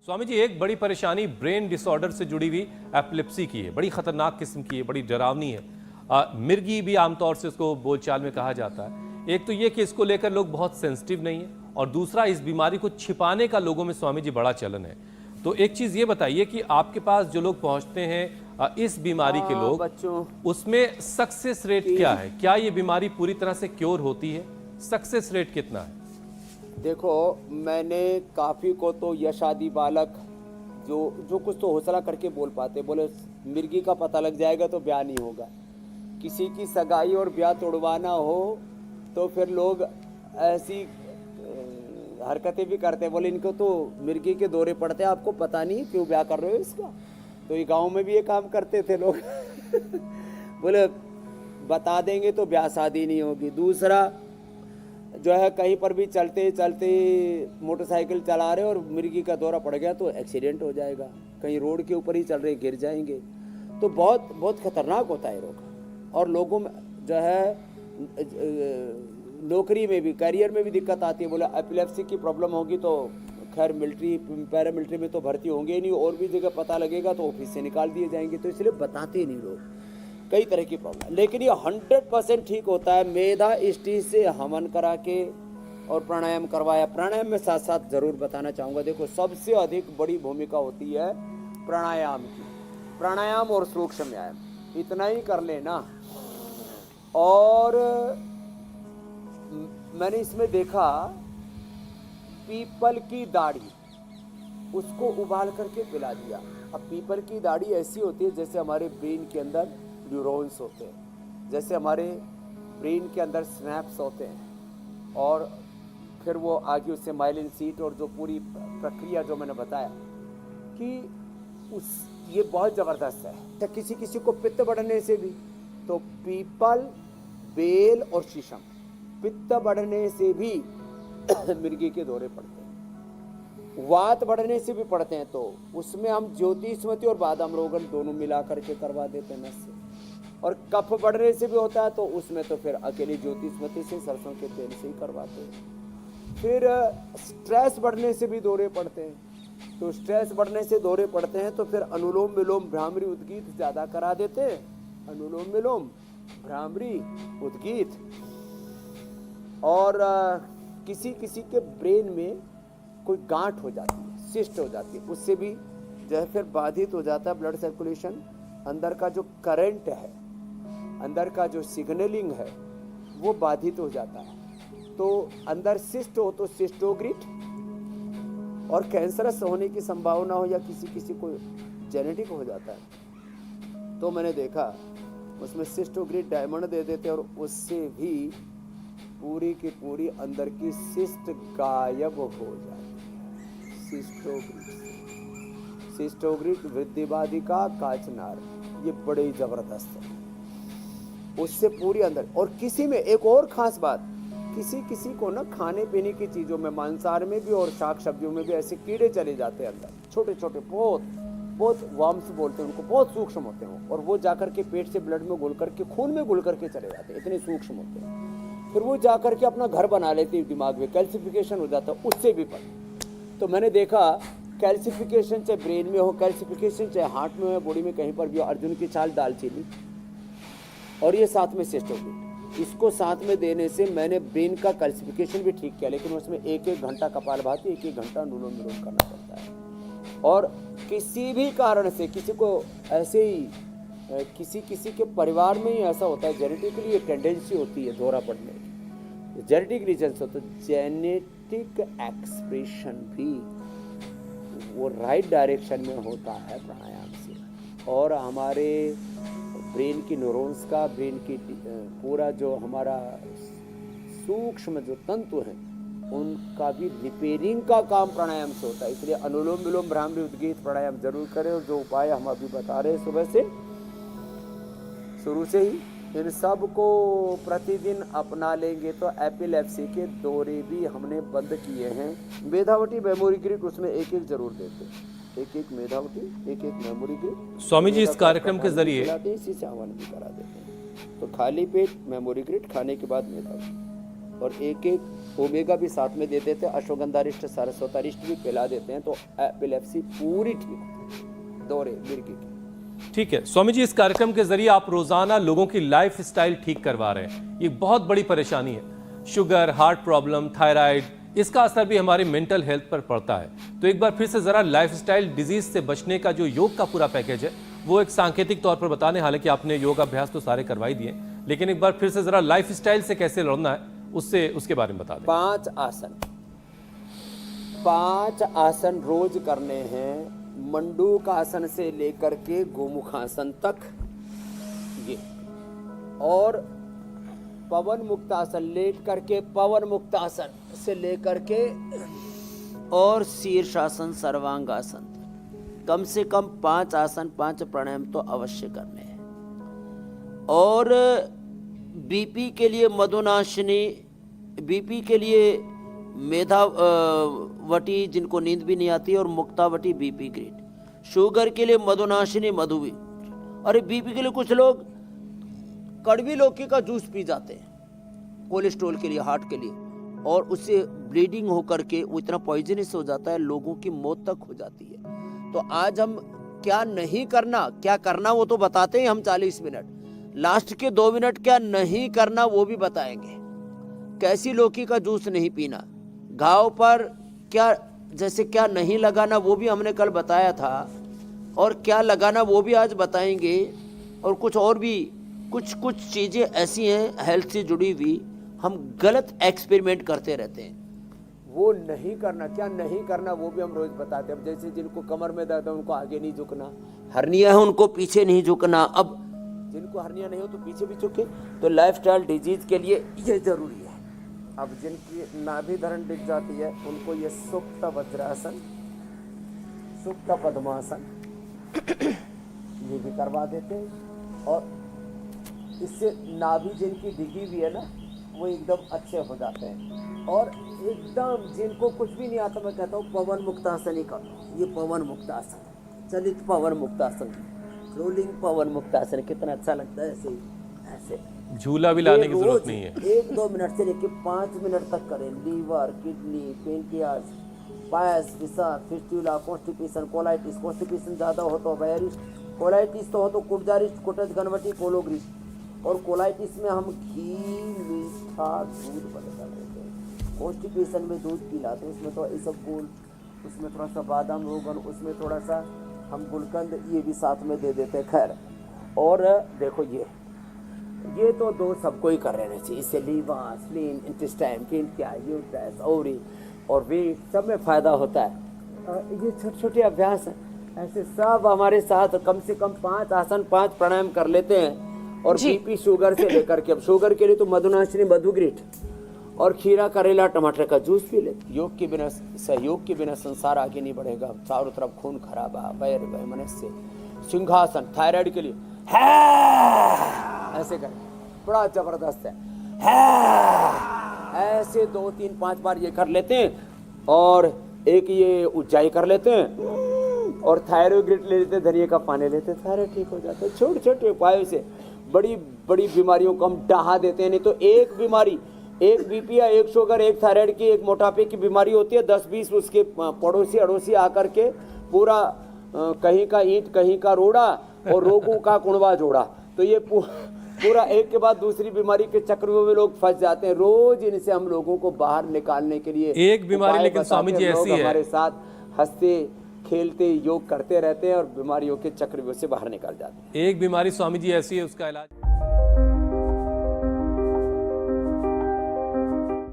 स्वामी जी, एक बड़ी परेशानी ब्रेन डिसऑर्डर से जुड़ी हुई एपिलेप्सी की है। बड़ी खतरनाक किस्म की है, बड़ी डरावनी है। मिर्गी भी आमतौर से इसको बोलचाल में कहा जाता है। एक तो ये कि इसको लेकर लोग बहुत सेंसिटिव नहीं है, और दूसरा इस बीमारी को छिपाने का लोगों में स्वामी जी बड़ा चलन है। तो एक चीज ये बताइए कि आपके पास जो लोग पहुंचते हैं इस बीमारी के लोग, बच्चों, उसमें सक्सेस रेट क्या है? क्या ये बीमारी पूरी तरह से क्योर होती है? सक्सेस रेट कितना है? देखो, मैंने काफ़ी को तो यशादी बालक जो कुछ तो हौसला करके बोल पाते, बोले मिर्गी का पता लग जाएगा तो ब्याह नहीं होगा। किसी की सगाई और ब्याह तोड़वाना हो तो फिर लोग ऐसी हरकतें भी करते, बोले इनको तो मिर्गी के दौरे पड़ते हैं, आपको पता नहीं क्यों ब्याह कर रहे हो इसका। तो ये गांव में भी ये काम करते थे लोग बोले बता देंगे तो ब्याह शादी नहीं होगी। दूसरा जो है, कहीं पर भी चलते चलते मोटरसाइकिल चला रहे और मिर्गी का दौरा पड़ गया तो एक्सीडेंट हो जाएगा। कहीं रोड के ऊपर ही चल रहे गिर जाएंगे। तो बहुत बहुत खतरनाक होता है रोग। और लोगों में जो है नौकरी में भी, करियर में भी दिक्कत आती है। बोला एपिलेप्सी की प्रॉब्लम होगी तो खैर मिलिट्री पैरामिलिट्री में तो भर्ती होंगे ही नहीं, और भी जगह पता लगेगा तो ऑफिस से निकाल दिए जाएंगे। तो इसलिए बताते नहीं लोग कई तरह की प्रॉब्लम। लेकिन ये 100% ठीक होता है मेधा इष्टि से हवन करा के और प्राणायाम करवाया। प्राणायाम में साथ साथ जरूर बताना चाहूँगा, देखो सबसे अधिक बड़ी भूमिका होती है प्राणायाम की। प्राणायाम और सूक्ष्म व्यायाम इतना ही कर लेना। और मैंने इसमें देखा पीपल की दाढ़ी, उसको उबाल करके पिला दिया। अब पीपल की दाढ़ी ऐसी होती है जैसे हमारे ब्रेन के अंदर न्यूरॉन्स होते हैं, जैसे हमारे ब्रेन के अंदर स्नैप्स होते हैं, और फिर वो आगे उससे माइलिन सीट और जो पूरी प्रक्रिया जो मैंने बताया कि ये बहुत ज़बरदस्त है। तो किसी किसी को पित्त बढ़ने से भी, तो पीपल, बेल और शीशम, पित्त बढ़ने से भी मिर्गी के दौरे पड़ते हैं। वात बढ़ने से भी पड़ते हैं, तो उसमें हम ज्योतिष्मति और बादाम रोगन दोनों मिला करके करवा देते हैं नस से। और कफ बढ़ने से भी होता है, तो उसमें तो फिर अकेली ज्योतिष्मति से, सरसों के तेल से ही करवाते हैं। फिर स्ट्रेस बढ़ने से भी दौरे पड़ते हैं, तो स्ट्रेस बढ़ने से दौरे पड़ते हैं तो फिर अनुलोम विलोम भ्रामरी उद्गीत ज़्यादा करा देते हैं। अनुलोम विलोम भ्रामरी उद्गीत। और किसी किसी के ब्रेन में कोई गांठ हो जाती है, सिस्ट हो जाती है, उससे भी जो है फिर बाधित हो जाता है ब्लड सर्कुलेशन। अंदर का जो करंट है, अंदर का जो सिग्नलिंग है वो बाधित हो जाता है। तो अंदर सिस्ट हो तो सिस्टोग्रिट, और कैंसरस होने की संभावना हो या किसी किसी को जेनेटिक हो जाता है। तो मैंने देखा उसमें सिस्टोग्रिट डायमंड दे देते और उससे भी पूरी की पूरी अंदर की सिस्ट गायब हो जाती है। सिस्टोग्रिट वृद्धिवादिका काचनार, ये बड़े ही जबरदस्त है। उससे पूरी अंदर। और किसी में एक और खास बात, किसी किसी को ना खाने पीने की चीजों में, मांसाहार में भी और शाक सब्जियों में भी ऐसे कीड़े चले जाते हैं अंदर, छोटे छोटे, बहुत बहुत वर्म्स बोलते हैं उनको, बहुत सूक्ष्म होते हैं। और वो जाकर के पेट से ब्लड में घुल करके, खून में घुल करके चले जाते हैं, इतने सूक्ष्म होते हैं। फिर वो जाकर के अपना घर बना लेते हैं दिमाग में, कैल्सिफिकेशन हो जाता है उससे भी पर। तो मैंने देखा कैल्सिफिकेशन चाहे ब्रेन में हो, कैल्सिफिकेशन चाहे हार्ट में हो, बॉडी में कहीं पर भी हो, अर्जुन की छाल, दालचीनी और ये साथ में सिस्टोग्रिट, इसको साथ में देने से मैंने ब्रेन का कैल्सिफिकेशन भी ठीक किया। लेकिन उसमें 1-1 घंटा कपालभाति, 1-1 घंटा अनुलोम विलोम करना पड़ता है। और किसी भी कारण से किसी को ऐसे ही, किसी किसी के परिवार में ही ऐसा होता है, जेनेटिकली ये टेंडेंसी होती है दौरा पड़ने की, जेनेटिक रीजन से, तो जेनेटिक एक्सप्रेशन भी वो राइट डायरेक्शन में होता है प्राणायाम से। और हमारे ब्रेन की न्यूरॉन्स का, ब्रेन की पूरा जो हमारा सूक्ष्म जो तंतु हैं उनका भी रिपेयरिंग का काम प्राणायाम से होता है। इसलिए अनुलोम विलोम भ्रामरी उद्गीत प्राणायाम जरूर करें। और जो उपाय हम अभी बता रहे हैं सुबह से, शुरू से ही, इन सब को प्रतिदिन अपना लेंगे तो एपिलेप्सी के दौरे भी हमने बंद किए हैं। मेधावटी मेमोरी ग्रिड उसमें एक एक जरूर देते हैं, एक एक मेधावटी, एक एक मेमोरी ग्रिड। स्वामी जी, इस कार्यक्रम के जरिए इसी से हवन भी करा देते हैं। तो खाली पेट मेमोरी ग्रिड, खाने के बाद मेधावटी। और एक एक ओमेगा भी साथ में दे देते हैं, अश्वगंधारिष्ट सरस्वतारिष्ट भी पिला देते हैं, तो एपिलेप्सी पूरी ठीक होती है दौरे मिर्गी की। ठीक है स्वामी जी, इस कार्यक्रम के जरिए आप रोजाना लोगों की लाइफ स्टाइल ठीक करवा रहे हैं। ये बहुत बड़ी परेशानी है, शुगर, हार्ट प्रॉब्लम, थायराइड, इसका असर भी हमारी मेंटल हेल्थ पर पड़ता है। तो एक बार फिर से जरा लाइफस्टाइल डिजीज से बचने का जो योग का पूरा पैकेज है वो एक सांकेतिक तौर पर बताने, हालांकि आपने योग अभ्यास तो सारे करवा ही दिए, लेकिन एक बार फिर से जरा लाइफस्टाइल से कैसे लड़ना है उसके बारे में बता दें। 5 आसन रोज करने हैं, मंडूक आसन से लेकर के गोमुखासन तक ये, और पवन मुक्तासन लेट करके पवन मुक्तासन से लेकर के और शीर्षासन सर्वांगासन तक कम से कम 5 आसन 5 प्राणायाम तो अवश्य करने हैं। और बीपी के लिए मधुनाशिनी, बीपी के लिए मेधावटी जिनको नींद भी नहीं आती, और मुक्तावटी बीपी ग्रीन, शुगर के लिए मधुनाशिनी मधुवी। अरे बीपी के लिए कुछ लोग कड़वी लौकी का जूस पी जाते हैं, कोलेस्ट्रॉल के लिए, हार्ट के लिए, और उससे ब्लीडिंग होकर के वो इतना पॉइजनस हो जाता है, लोगों की मौत तक हो जाती है। तो आज हम क्या नहीं करना, क्या करना वो तो बताते हैं हम 40 मिनट, लास्ट के 2 मिनट क्या नहीं करना वो भी बताएंगे। कैसी लौकी का जूस नहीं पीना, घाव पर क्या जैसे क्या नहीं लगाना वो भी हमने कल बताया था, और क्या लगाना वो भी आज बताएंगे। और कुछ और भी कुछ चीज़ें ऐसी हैं हेल्थ से जुड़ी हुई, हम गलत एक्सपेरिमेंट करते रहते हैं। वो नहीं करना, क्या नहीं करना वो भी हम रोज बताते हैं। अब जैसे जिनको कमर में दर्द है उनको आगे नहीं झुकना, हर्निया है उनको पीछे नहीं झुकना। अब जिनको हर्निया नहीं हो तो पीछे भी झुके, तो लाइफस्टाइल डिजीज के लिए ये जरूरी है। अब जिनकी नाभि धरण दिख जाती है उनको ये सुप्त वज्रासन, सुप्त पद्मासन ये भी करवा देते हैं, और इससे नाभि जिनकी डिगी हुई है ना वो एकदम अच्छे हो जाते हैं। और एकदम जिनको कुछ भी नहीं आता, मैं कहता हूँ पवन मुक्तासन ही करो, ये पवन मुक्तासन, चलित पवन मुक्तासन, रोलिंग पवन मुक्तासन, कितना अच्छा लगता है। ऐसे ऐसे झूला भी लाने की जरूरत नहीं है, 1-2 मिनट से लेकर 5 मिनट तक करें। लीवर, किडनी, पेनक्रियास, पायस, विषाद, फिस्टुला, कॉन्स्टिपेशन, कोलाइटिस, कॉन्स्टिपेशन ज़्यादा हो तो वायरिस्ट, कोलाइटिस तो हो तो कुब्जारिस्ट, कोटज गनवटी, कोलोग्रिस्ट। और कोलाइटिस में हम घी, मीठा, दूध बदलता रहते हैं। कॉन्स्टिपेशन में दूध पिलाते हैं, उसमें तो इसबगोल, उसमें थोड़ा सा बादाम रोगन, उसमें थोड़ा सा हम गुलकंद ये भी साथ में दे देते हैं। खैर, और देखो ये तो 2 सबको ही कर रहना चाहिए। इससे liver, spleen, intestine, pancreas, uterus, ovary और वेट सब में फ़ायदा होता है। ये छोटे छोटे अभ्यास हैं, ऐसे सब हमारे साथ कम से कम 5 आसन 5 प्राणायाम कर लेते हैं। और बीपी शुगर से लेकर के, अब शुगर के लिए तो मधुनाशिनी मधुग्रीट और खीरा, करेला, टमाटर का जूस पी ले। योग के बिना, सहयोग के बिना संसार आगे नहीं बढ़ेगा। चारों तरफ खून खराब है, वैर वैमनस्य, सिंहासन, थायराइड के लिए ऐसे करें, बड़ा जबरदस्त है। ऐसे 2, 3, 5 बार ये कर लेते हैं, और एक ये उज्जाई कर लेते हैं, और थायराइड ले लेते हैं, धनिया का पानी लेते हैं, थायराइड ठीक हो जाता है। छोटे छोटे उपायों से बड़ी बड़ी बीमारियों को हम डहा देते हैं। नहीं तो एक बीमारी, एक बीपी या एक शुगर, एक थायराइड की, एक मोटापे की बीमारी होती है, 10-20 उसके पड़ोसी अड़ोसी आकर के पूरा कहीं का ईंट कहीं का रोड़ा और रोगों का कुणवा जोड़ा। तो ये पूरा एक के बाद दूसरी बीमारी के चक्र में लोग फंस जाते हैं। रोज इनसे हम लोगों को बाहर निकालने के लिए एक बीमारी, लेकिन स्वामी जी ऐसी है, हमारे साथ हंसते खेलते योग करते रहते हैं और बीमारियों के चक्रव्यूह से बाहर निकल जाते हैं। एक बीमारी स्वामी जी ऐसी है, उसका इलाज